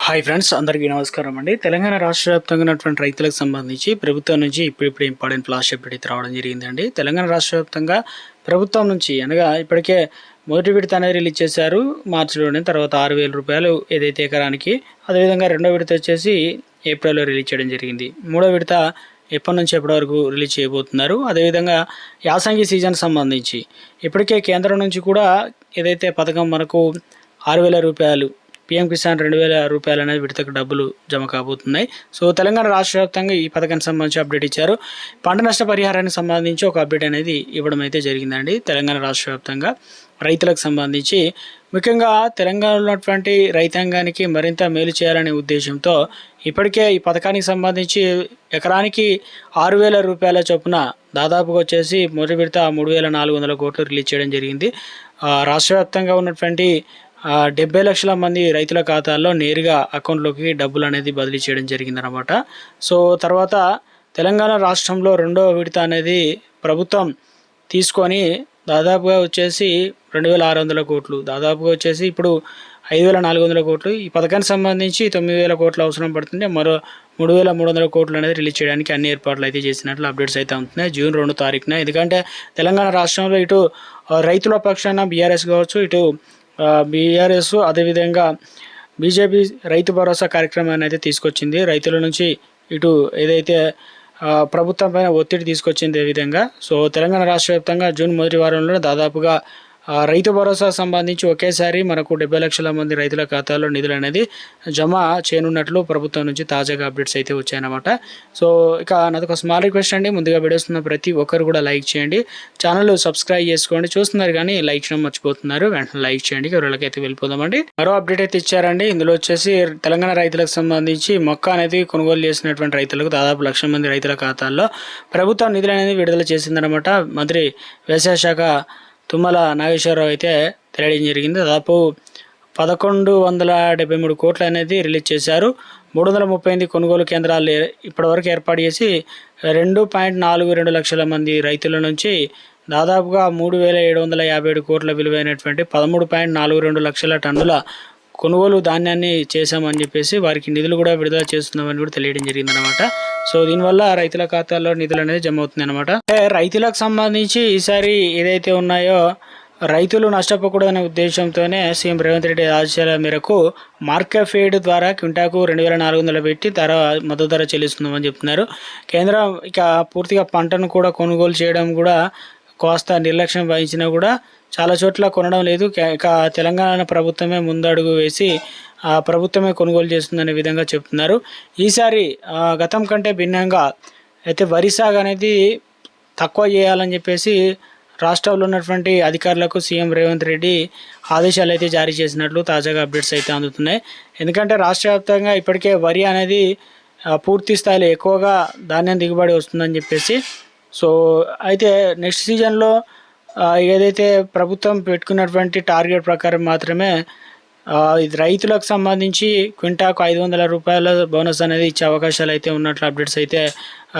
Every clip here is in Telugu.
హాయ్ ఫ్రెండ్స్, అందరికీ నమస్కారం అండి. తెలంగాణ రాష్ట్ర వ్యాప్తంగా ఉన్నటువంటి రైతులకు సంబంధించి ప్రభుత్వం నుంచి ఇప్పుడు ఇంపార్టెంట్ ఫ్లాష్ అప్డేట్ అయితే రావడం జరిగిందండి. తెలంగాణ రాష్ట్ర వ్యాప్తంగా ప్రభుత్వం నుంచి అనగా ఇప్పటికే మొదటి విడత అనేది రిలీజ్ చేశారు మార్చిలోనే. తర్వాత 6,000 రూపాయలు ఏదైతే ఎకరానికి, అదేవిధంగా రెండో విడత వచ్చేసి ఏప్రిల్లో రిలీజ్ చేయడం జరిగింది. మూడో విడత ఎప్పటి నుంచి ఎప్పటి వరకు రిలీజ్ చేయబోతున్నారు. అదేవిధంగా యాసంగి సీజన్ సంబంధించి ఇప్పటికే కేంద్రం నుంచి కూడా ఏదైతే పథకం మనకు 6,000 రూపాయలు పీఎం కిసాన్ 2,000 రూపాయలు అనేది విడతకు డబ్బులు జమ కాబోతున్నాయి. సో తెలంగాణ రాష్ట్ర వ్యాప్తంగా ఈ పథకానికి సంబంధించి అప్డేట్ ఇచ్చారు. పంట నష్ట పరిహారానికి సంబంధించి ఒక అప్డేట్ అనేది ఇవ్వడం అయితే జరిగిందండి. తెలంగాణ రాష్ట్ర వ్యాప్తంగా రైతులకు సంబంధించి ముఖ్యంగా తెలంగాణలో ఉన్నటువంటి రైతాంగానికి మరింత మేలు చేయాలనే ఉద్దేశంతో ఇప్పటికే ఈ పథకానికి సంబంధించి ఎకరానికి 6,000 రూపాయల చొప్పున దాదాపుగా వచ్చేసి మొదటి విడత 3,400 కోట్లు రిలీజ్ చేయడం జరిగింది. రాష్ట్ర వ్యాప్తంగా ఉన్నటువంటి 70 లక్షల మంది రైతుల ఖాతాల్లో నేరుగా అకౌంట్లోకి డబ్బులు అనేది బదిలీ చేయడం జరిగిందనమాట. సో తర్వాత తెలంగాణ రాష్ట్రంలో రెండో విడత అనేది ప్రభుత్వం తీసుకొని దాదాపుగా వచ్చేసి 2,600 కోట్లు, దాదాపుగా వచ్చేసి ఇప్పుడు 5,400 కోట్లు. ఈ పథకానికి సంబంధించి 9,000 కోట్లు అవసరం పడుతుంది. మరో 3,300 కోట్లు అనేది రిలీజ్ చేయడానికి అన్ని ఏర్పాట్లు అయితే చేసినట్లు అప్డేట్స్ అయితే ఉంటున్నాయి జూన్ 2 తారీఖున. ఎందుకంటే తెలంగాణ రాష్ట్రంలో ఇటు రైతుల పక్షాన బీఆర్ఎస్ కావచ్చు, ఇటు బీఆర్ఎస్ అదేవిధంగా బీజేపీ రైతు భరోసా కార్యక్రమాన్ని అయితే తీసుకొచ్చింది. రైతుల నుంచి ఇటు ఏదైతే ప్రభుత్వం పైన ఒత్తిడి తీసుకొచ్చింది ఏ విధంగా. సో తెలంగాణ రాష్ట్ర వ్యాప్తంగా జూన్ మొదటి వారంలో దాదాపుగా రైతు భరోసా సంబంధించి ఒకేసారి మనకు 70 లక్షల మంది రైతుల ఖాతాలో నిధులు అనేది జమ చేయనున్నట్లు ప్రభుత్వం నుంచి తాజాగా అప్డేట్స్ అయితే వచ్చాయన్నమాట. సో ఇక నాదొక స్మాల్ రిక్వెస్ట్ అండి, ముందుగా వీడియోస్తున్న ప్రతి ఒక్కరు కూడా లైక్ చేయండి, ఛానల్ సబ్స్క్రైబ్ చేసుకోండి. చూస్తున్నారు కానీ లైక్ చేయడం మర్చిపోతున్నారు, వెంటనే లైక్ చేయండి. ఎవరికైతే వెళ్ళిపోదామండి. మరో అప్డేట్ అయితే ఇచ్చారండి. ఇందులో వచ్చేసి తెలంగాణ రైతులకు సంబంధించి మొక్క అనేది కొనుగోలు చేసినటువంటి రైతులకు దాదాపు 1,00,000 మంది రైతుల ఖాతాల్లో ప్రభుత్వం నిధులు అనేది విడుదల చేసిందనమాట. మంత్రి వ్యవసాయ శాఖ తుమ్మల నాగేశ్వరరావు అయితే తెలియడం జరిగింది. దాదాపు 1,173 కోట్లు అనేది రిలీజ్ చేశారు. 338 కొనుగోలు కేంద్రాలు ఇప్పటివరకు ఏర్పాటు చేసి 2.42 లక్షల మంది రైతుల నుంచి దాదాపుగా 3,757 కోట్ల విలువైనటువంటి 13.42 లక్షల టన్నుల కొనుగోలు ధాన్యాన్ని చేశామని చెప్పేసి వారికి నిధులు కూడా విడుదల చేస్తున్నామని కూడా తెలియడం జరిగిందనమాట. సో దీనివల్ల రైతుల ఖాతాల్లో నిధులు అనేది జమ అవుతుంది అనమాట. రైతులకు సంబంధించి ఈసారి ఏదైతే ఉన్నాయో రైతులు నష్టపోకూడదనే ఉద్దేశంతోనే సీఎం రేవంత్ రెడ్డి ఆదేశాల మేరకు మార్కెట్ ఫీడ్ ద్వారా క్వింటాకు 2,400 పెట్టి మద్దతు ధర చెల్లిస్తున్నామని చెప్తున్నారు. కేంద్రం ఇక పూర్తిగా పంటను కూడా కొనుగోలు చేయడం కూడా కాస్త నిర్లక్ష్యం వహించినా కూడా చాలా చోట్ల కొనడం లేదు. ఇక తెలంగాణ ప్రభుత్వమే ముందడుగు వేసి ప్రభుత్వమే కొనుగోలు చేస్తుందనే విధంగా చెప్తున్నారు. ఈసారి గతం కంటే భిన్నంగా అయితే వరి సాగు అనేది తక్కువ చేయాలని చెప్పేసి రాష్ట్రంలో ఉన్నటువంటి అధికారులకు సీఎం రేవంత్ రెడ్డి ఆదేశాలు అయితే జారీ చేసినట్లు తాజాగా అప్డేట్స్ అయితే అందుతున్నాయి. ఎందుకంటే రాష్ట్ర వ్యాప్తంగా ఇప్పటికే వరి అనేది పూర్తి స్థాయిలో ఎక్కువగా ధాన్యం దిగుబడి వస్తుందని చెప్పేసి. సో అయితే నెక్స్ట్ సీజన్లో ఏదైతే ప్రభుత్వం పెట్టుకున్నటువంటి టార్గెట్ ప్రకారం మాత్రమే ఇది రైతులకు సంబంధించి క్వింటాకు 500 రూపాయల బోనస్ అనేది ఇచ్చే అవకాశాలు అయితే ఉన్నట్లు అప్డేట్స్ అయితే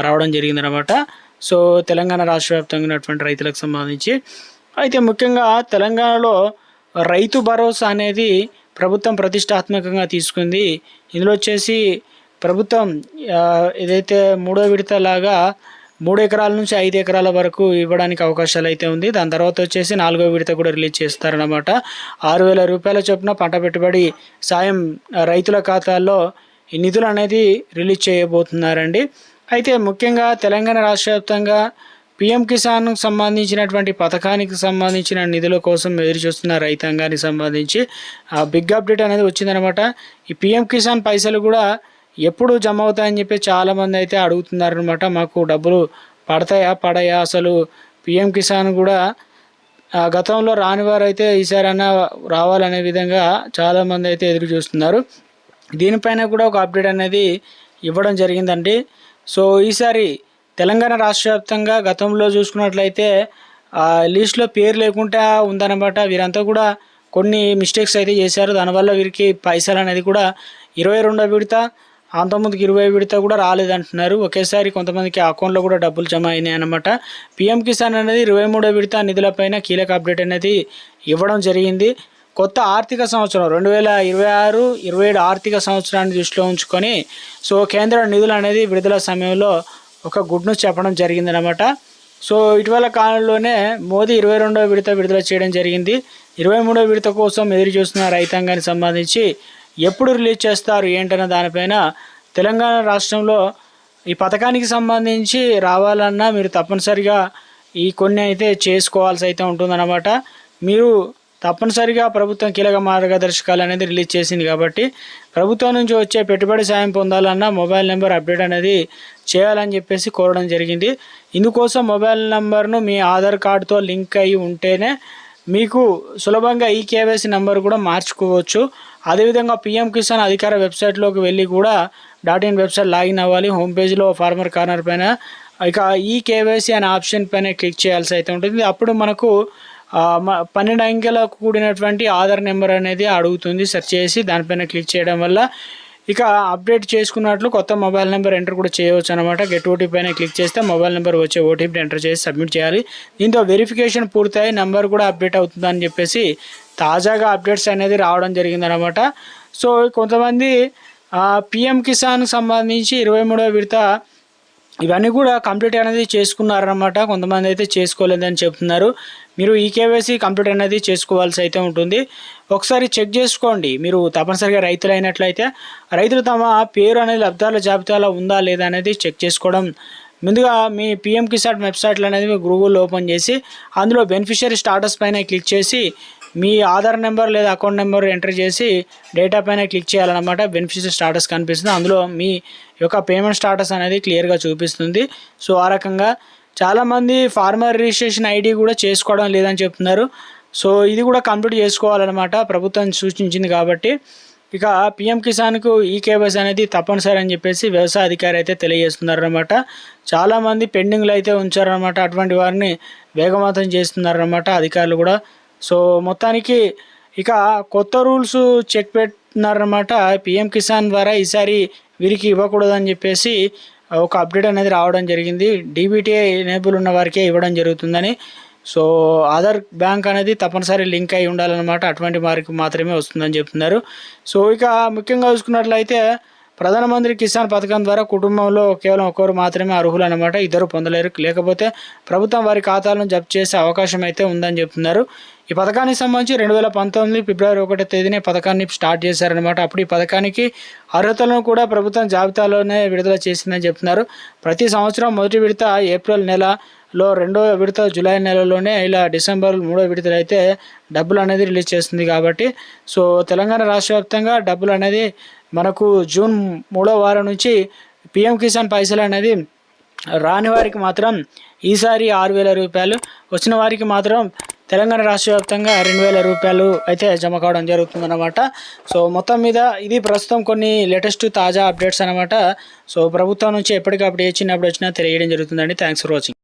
రావడం జరిగిందనమాట. సో తెలంగాణ రాష్ట్ర వ్యాప్తంగా ఉన్నటువంటి రైతులకు సంబంధించి అయితే ముఖ్యంగా తెలంగాణలో రైతు భరోసా అనేది ప్రభుత్వం ప్రతిష్టాత్మకంగా తీసుకుంది. ఇందులో వచ్చేసి ప్రభుత్వం ఏదైతే మూడో విడత లాగా 3 ఎకరాల నుంచి 5 ఎకరాల వరకు ఇవ్వడానికి అవకాశాలు అయితే ఉంది. దాని తర్వాత వచ్చేసి 4వ విడత కూడా రిలీజ్ చేస్తారన్నమాట. 6,000 రూపాయల చొప్పున పంట పెట్టుబడి సాయం రైతుల ఖాతాల్లో ఈ నిధులు అనేది రిలీజ్ చేయబోతున్నారండి. అయితే ముఖ్యంగా తెలంగాణ రాష్ట్ర వ్యాప్తంగా పీఎం కిసాన్కు సంబంధించినటువంటి పథకానికి సంబంధించిన నిధుల కోసం ఎదురు చూస్తున్న రైతాంగానికి సంబంధించి బిగ్ అప్డేట్ అనేది వచ్చిందనమాట. ఈ పీఎం కిసాన్ పైసలు కూడా ఎప్పుడు జమ అవుతాయని చెప్పి చాలామంది అయితే అడుగుతున్నారనమాట. మాకు డబ్బులు పడతాయా అసలు పీఎం కిసాన్ కూడా గతంలో రాని వారు అయితే ఈసారైనా రావాలనే విధంగా చాలామంది అయితే ఎదురు చూస్తున్నారు. దీనిపైన కూడా ఒక అప్డేట్ అనేది ఇవ్వడం జరిగిందండి. సో ఈసారి తెలంగాణ రాష్ట్ర వ్యాప్తంగా గతంలో చూసుకున్నట్లయితే లిస్టులో పేరు లేకుండా ఉందన్నమాట. వీరంతా కూడా కొన్ని మిస్టేక్స్ అయితే చేశారు. దానివల్ల వీరికి పైసలు అనేది కూడా 22వ విడత అంతకుముందుకు 20 విడత కూడా రాలేదంటున్నారు. ఒకేసారి కొంతమందికి అకౌంట్లో కూడా డబ్బులు జమ అయినాయి అన్నమాట. పీఎం కిసాన్ అనేది 23వ విడత నిధులపైన కీలక అప్డేట్ అనేది ఇవ్వడం జరిగింది. కొత్త ఆర్థిక సంవత్సరం 2026-27 ఆర్థిక సంవత్సరాన్ని దృష్టిలో ఉంచుకొని సో కేంద్ర నిధులు అనేది విడుదల సమయంలో ఒక గుడ్ న్యూస్ చెప్పడం జరిగిందనమాట. సో ఇటీవల కాలంలోనే మోదీ 22వ విడత విడుదల చేయడం జరిగింది. 23వ విడత కోసం ఎదురు చూస్తున్న రైతాంగానికి సంబంధించి ఎప్పుడు రిలీజ్ చేస్తారు ఏంటన్న దానిపైన తెలంగాణ రాష్ట్రంలో ఈ పథకానికి సంబంధించి రావాలన్నా మీరు తప్పనిసరిగా ఈ కొన్ని అయితే చేసుకోవాల్సి అయితే ఉంటుందన్నమాట. మీరు తప్పనిసరిగా ప్రభుత్వం కీలక మార్గదర్శకాలు అనేది రిలీజ్ చేసింది కాబట్టి ప్రభుత్వం నుంచి వచ్చే పెట్టుబడి సాయం పొందాలన్నా మొబైల్ నెంబర్ అప్డేట్ అనేది చేయాలని చెప్పేసి కోరడం జరిగింది. ఇందుకోసం మొబైల్ నెంబర్ను మీ ఆధార్ కార్డుతో లింక్ అయి ఉంటేనే మీకు సులభంగా ఈ కేవైసీ నెంబర్ కూడా మార్చుకోవచ్చు. అదేవిధంగా పిఎం కిసాన్ అధికార వెబ్సైట్లోకి వెళ్ళి కూడా .in వెబ్సైట్ లాగిన్ అవ్వాలి. హోమ్ పేజ్లో ఫార్మర్ కార్నర్ పైన ఇక ఈ కేవైసీ అనే ఆప్షన్ పైన క్లిక్ చేయాల్సి అయితే ఉంటుంది. అప్పుడు మనకు 12 అంకెల కూడినటువంటి ఆధార్ నెంబర్ అనేది అడుగుతుంది. సెర్చ్ చేసి దానిపైన క్లిక్ చేయడం వల్ల ఇక అప్డేట్ చేసుకున్నట్లు కొత్త మొబైల్ నెంబర్ ఎంటర్ కూడా చేయవచ్చు అనమాట. గెట్ ఓటీపీ పైన క్లిక్ చేస్తే మొబైల్ నెంబర్ వచ్చే ఓటీపీ ఎంటర్ చేసి సబ్మిట్ చేయాలి. దీంతో వెరిఫికేషన్ పూర్తయి నెంబర్ కూడా అప్డేట్ అవుతుందని చెప్పేసి తాజాగా అప్డేట్స్ అనేది రావడం జరిగిందనమాట. సో కొంతమంది పిఎం కిసాన్కి సంబంధించి 23వ విడత ఇవన్నీ కూడా కంప్లీట్ అనేది చేసుకున్నారన్నమాట. కొంతమంది అయితే చేసుకోలేదని చెప్తున్నారు. మీరు ఈ కేవైసీ కంప్లీట్ అనేది చేసుకోవాల్సి అయితే ఉంటుంది. ఒకసారి చెక్ చేసుకోండి. మీరు తప్పనిసరిగా రైతులు అయినట్లయితే రైతులు తమ పేరు అనేది లబ్ధాల జాబితాలో ఉందా లేదా అనేది చెక్ చేసుకోవడం. ముందుగా మీ పిఎం కిసాన్ వెబ్సైట్లు అనేది మీ గూగుల్లో ఓపెన్ చేసి అందులో బెనిఫిషియరీ స్టాటస్ పైన క్లిక్ చేసి మీ ఆధార్ నెంబర్ లేదా అకౌంట్ నెంబర్ ఎంటర్ చేసి డేటా పైన క్లిక్ చేయాలన్నమాట. బెనిఫిషియరీ స్టాటస్ కనిపిస్తుంది. అందులో మీ యొక్క పేమెంట్ స్టాటస్ అనేది క్లియర్గా చూపిస్తుంది. సో ఆ రకంగా చాలామంది ఫార్మర్ రిజిస్ట్రేషన్ ఐడి కూడా చేసుకోవడం లేదని చెప్తున్నారు. సో ఇది కూడా కంప్లీట్ చేసుకోవాలన్నమాట. ప్రభుత్వం సూచించింది కాబట్టి ఇక పిఎం కిసాన్కు ఈ కేవైసీ అనేది తప్పనిసరి అని చెప్పేసి వ్యవసాయ అధికారి అయితే తెలియజేస్తున్నారన్నమాట. చాలామంది పెండింగ్లు అయితే ఉంచారన్నమాట. అటువంటి వారిని వేగవంతం చేస్తున్నారన్నమాట అధికారులు కూడా. సో మొత్తానికి ఇక కొత్త రూల్స్ చెక్ పెట్టినారన్నమాట. పిఎం కిసాన్ ద్వారా ఈసారి వీరికి ఇవ్వకూడదని చెప్పేసి ఒక అప్డేట్ అనేది రావడం జరిగింది. డీబీటీఐ ఎనేబుల్ ఉన్న వారికే ఇవ్వడం జరుగుతుందని. సో ఆధార్ బ్యాంక్ అనేది తప్పనిసరి లింక్ అయి ఉండాలన్నమాట. అటువంటి వారికి మాత్రమే వస్తుందని చెప్తున్నారు. సో ఇక ముఖ్యంగా చూసుకున్నట్లయితే ప్రధానమంత్రి కిసాన్ పథకం ద్వారా కుటుంబంలో కేవలం ఒకరు మాత్రమే అర్హులు అనమాట. ఇద్దరు పొందలేరు. లేకపోతే ప్రభుత్వం వారి ఖాతాలను జప్తు చేసే అవకాశం అయితే ఉందని చెప్తున్నారు. ఈ పథకానికి సంబంధించి 2019 ఫిబ్రవరి 1వ తేదీనే పథకాన్ని స్టార్ట్ చేశారనమాట. అప్పుడు ఈ పథకానికి అర్హతలను కూడా ప్రభుత్వం జాబితాలోనే విడుదల చేసిందని చెప్తున్నారు. ప్రతి సంవత్సరం మొదటి విడత ఏప్రిల్ నెలలో, రెండవ విడత జూలై నెలలోనే, ఇలా డిసెంబర్ 3వ విడతలు అయితే డబ్బులు అనేది రిలీజ్ చేస్తుంది కాబట్టి సో తెలంగాణ రాష్ట్ర వ్యాప్తంగా డబ్బులు అనేది మనకు జూన్ 3వ వారం నుంచి పిఎం కిసాన్ పైసలు అనేది రాని వారికి మాత్రం ఈసారి 6,000 రూపాయలు, వచ్చిన వారికి మాత్రం తెలంగాణ రాష్ట్ర వ్యాప్తంగా 2,000 రూపాయలు అయితే జమ కావడం జరుగుతుందన్నమాట. సో మొత్తం మీద ఇది ప్రస్తుతం కొన్ని లేటెస్ట్ తాజా అప్డేట్స్ అనమాట. సో ప్రభుత్వం నుంచి ఎప్పటికప్పుడు ఏ చిన్న అప్డేట్ వచ్చినా తెలియడం జరుగుతుందండి. Thanks for watching.